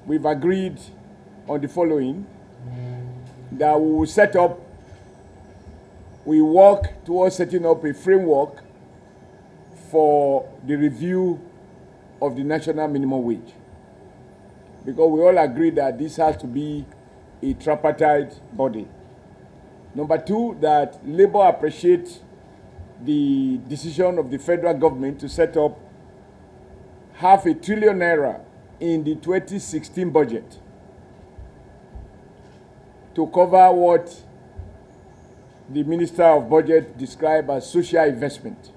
we've agreed on the following, that we will we work towards setting up a framework for the review of the national minimum wage. Because we all agree that this has to be a tripartite body. Number two, that Labour appreciates the decision of the federal government to set up ₦500 billion in the 2016 budget to cover what the Minister of Budget described as social investment.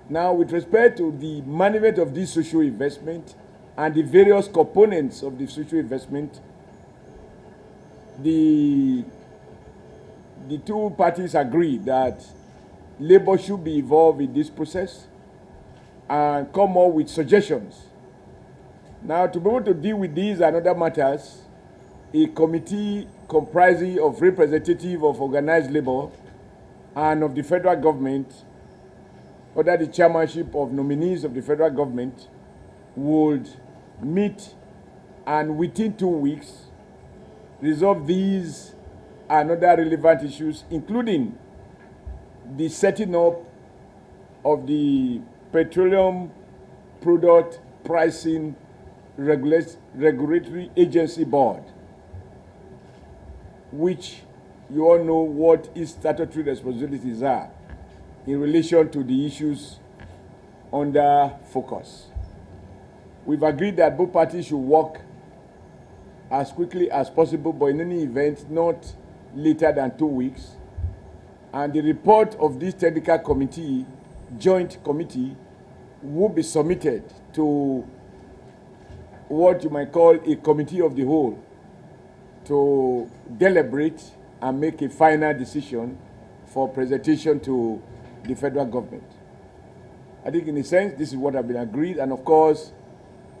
Now, with respect to the management of this social investment and the various components of the social investment, the two parties agree that Labour should be involved in this process and come up with suggestions. Now, to be able to deal with these and other matters, a committee comprising of representatives of organized labor and of the federal government, under the chairmanship of nominees of the federal government, would meet and within 2 weeks resolve these and other relevant issues, including the setting up of the Petroleum Product Pricing Regulatory Agency Board, which you all know what its statutory responsibilities are in relation to the issues under focus. We've agreed that both parties should work as quickly as possible, but in any event, not later than 2 weeks. And the report of this technical committee, joint committee, will be submitted to what you might call a committee of the whole to deliberate and make a final decision for presentation to the federal government. I think in a sense, this is what has been agreed. And of course,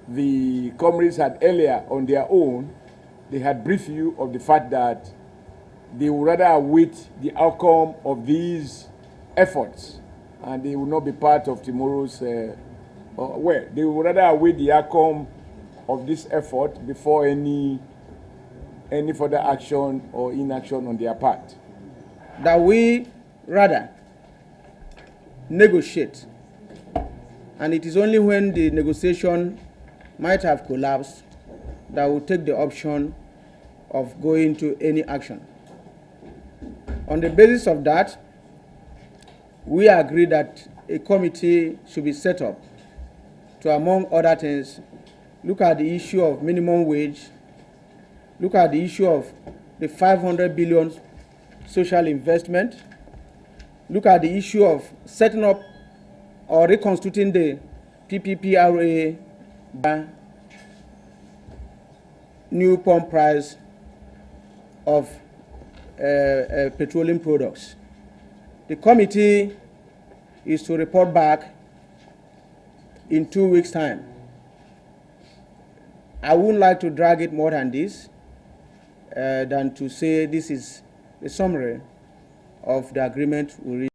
the comrades had earlier on their own, they had briefed you of the fact that they would rather await the outcome of these efforts, and they will not be part of tomorrow's, they would rather await the outcome of this effort before any further action or inaction on their part. That we rather negotiate, and it is only when the negotiation might have collapsed that we take the option of going to any action. On the basis of that, we agree that a committee should be set up to, among other things, look at the issue of minimum wage, look at the issue of the 500 billion social investment, look at the issue of setting up or reconstituting the PPPRA new pump price of petroleum products. The committee is to report back in 2 weeks' time. I wouldn't like to drag it more than this, than to say this is a summary of the agreement we reached.